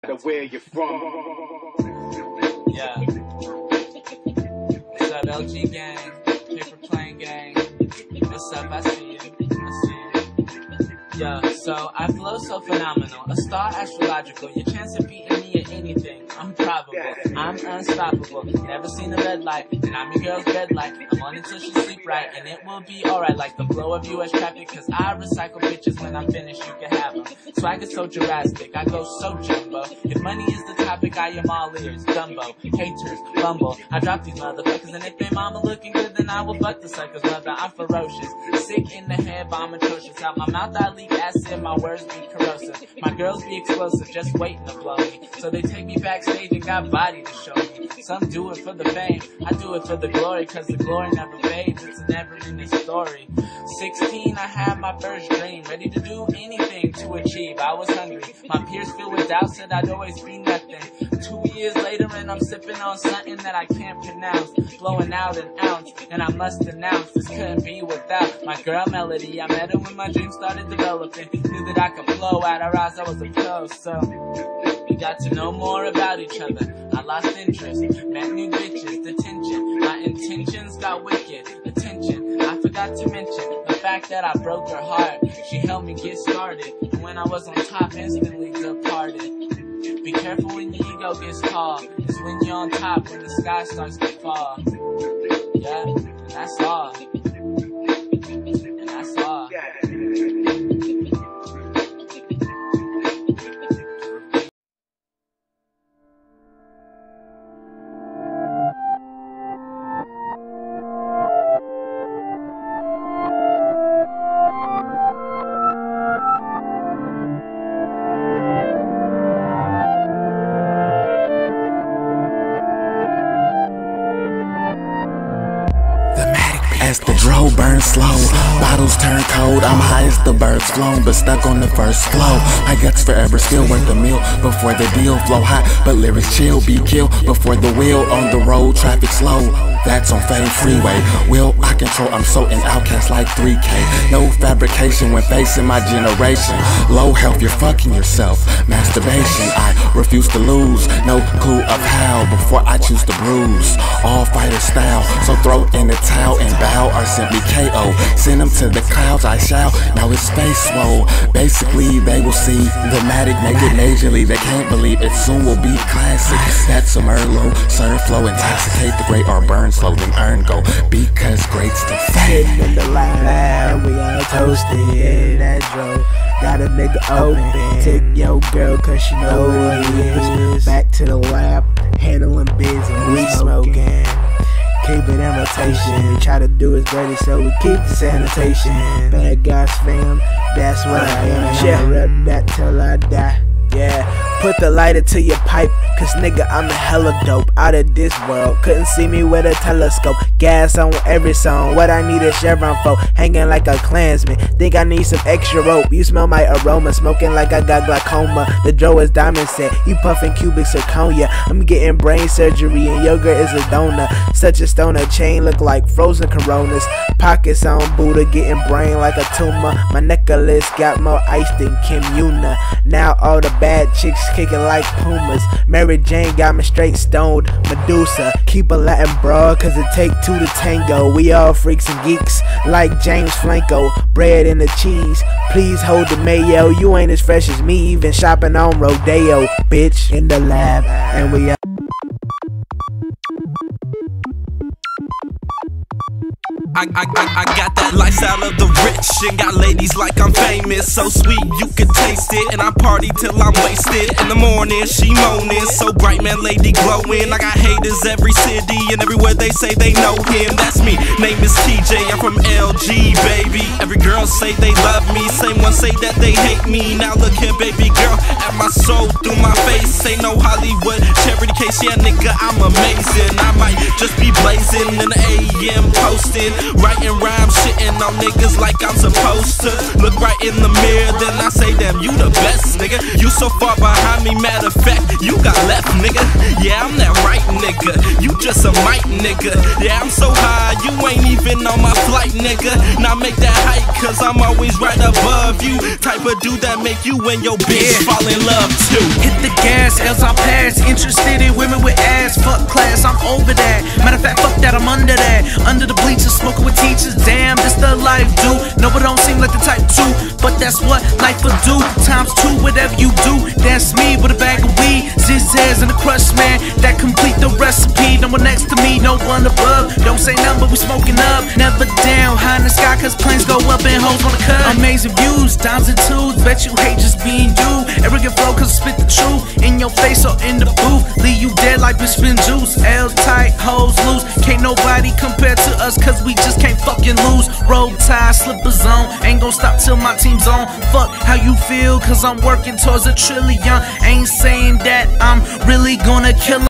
Where you from? Yeah. What's up, LG gang? Paper plane gang. What's up? I see you. Yeah, so I flow so phenomenal, a star astrological. Your chance of beating me at anything, I'm probable. I'm unstoppable. Never seen a red light, and I'm your girl's red light. I'm on until she sleep right, and it will be alright. Like the flow of US traffic, cause I recycle bitches. When I'm finished, you can have them. Swag is so Jurassic, I go so jumbo. If money is the topic, I am all ears. Dumbo, haters, bumble. I drop these motherfuckers, and if they mama looking good, then I will fuck the suckers. Mother, I'm ferocious. Sick in the head, bomb atrocious. Out my mouth, I leak acid, my words be corrosive. My girls be explosive, just waiting to blow me. So they take me backstage and got body to show me. Some do it for the fame, I do it for the glory. Cause the glory never fades, it's a never-ending story. 16, I had my first dream, ready to do anything to achieve. I was hungry, my peers filled with doubt said I'd always be nothing. 2 years later and I'm sipping on something that I can't pronounce, blowing out an ounce, and I must announce this couldn't be without my girl Melody. I met her when my dreams started developing, knew that I could flow at her eyes, I was a pro. So we got to know more about each other, I lost interest, met new bitches, detention, my intentions got wicked, attention, I forgot to mention the fact that I broke her heart. She helped me get started, and when I was on top, instantly departed. Be careful when your ego gets tall, it's when you're on top, when the sky starts to fall. Yeah, and that's all. And that's all. As the dro burns slow, bottles turn cold. I'm high as the birds flown, but stuck on the first flow. My guts forever still worth the meal before the deal. Flow hot, but lyrics chill. Be killed before the wheel. On the road, traffic slow. That's on Fame Freeway. Will I control? I'm so an outcast like 3K. No fabrication when facing my generation. Low health, you're fucking yourself. Masturbation, I refuse to lose. No clue of how before I choose to bruise. All fighter style, so throw in the towel and bow or simply KO. Send them to the clouds, I shall. Now it's face swole. Basically, they will see the Matic make it majorly. They can't believe it soon will be classic. That's a Merlot, serve flow, intoxicate the great or burn slow, then earn go. Because great's the fate. Sitting in the lab, and we all toasted. That dro got a nigga open. Take your girl, cause she know who he is. Back to the lab, handling biz and we smoking. Keep it imitation. Try to do it dirty, so we keep the sanitation. Bad guys fam, that's what I am. I'ma rep that till I die. Yeah, put the lighter to your pipe, cause nigga I'm a hella dope. Out of this world, couldn't see me with a telescope. Gas on every song, what I need is Chevron for. Hanging like a Klansman, think I need some extra rope. You smell my aroma, smoking like I got glaucoma. The dro is diamond set, you puffing cubic zirconia. I'm getting brain surgery and yogurt is a donor. Such a stoner, chain look like frozen Coronas. Pockets on Buddha, getting brain like a tumor. My necklace got more ice than Kim Yuna. Now all the bad chicks kicking like pumas. Mary Jane got me straight stoned. Medusa, keep a Latin broad, cause it take two to tango. We all freaks and geeks like James Franco. Bread and the cheese, please hold the mayo. You ain't as fresh as me, even shopping on Rodeo. Bitch, in the lab, and we out. I got that lifestyle of the rich and got ladies like I'm famous. So sweet you can taste it, and I party till I'm wasted. In the morning she moaning, so bright man lady glowing. I got haters every city and everywhere they say they know him. That's me, name is TJ, I'm from LG baby. Every girl say they love me, same one say that they hate me. Now look here baby girl, at my soul through my face. Ain't no Hollywood charity case, yeah nigga I'm amazing. I might just be blazing in the AM posting, writing rhymes, shitting on niggas like I'm supposed to. Look right in the mirror, then I say, damn, you the best, nigga. You so far behind me, matter of fact, you got left, nigga. Yeah, I'm that right, nigga. You just a mic, nigga. Yeah, I'm so high, you ain't even on my flight, nigga. Now make that height, cause I'm always right above you. Type of dude that make you and your bitch fall in love too. Hit the gas ass, else I'll pass. Interested in women with ass, fuck class, I'm over that. Matter of fact, fuck that, I'm under that. Under the bleachers, smoking with teachers, damn, this the life, dude. No, it don't seem like the type to, but that's what life will do. Times 2, whatever you do, that's me with a bag of weed, zigzags and a crush, man, that complete the recipe. No one next to me, no one above. Don't say nothing, but we smoking up. Never down, high in the sky, cause planes go up and hoes wanna cut. Amazing views, dimes and twos, bet you hate just being you. Arrogant flow, cause I spit the truth in your face or in the booth. Leave you dead like bitch spin juice. L tight, hoes loose. Can't nobody compare to us, cause we just can't fucking lose. Roll tie, slippers on, ain't gon' stop till my team's on. Fuck how you feel, cause I'm working towards a trillion. Ain't saying that I'm really gonna kill 'em.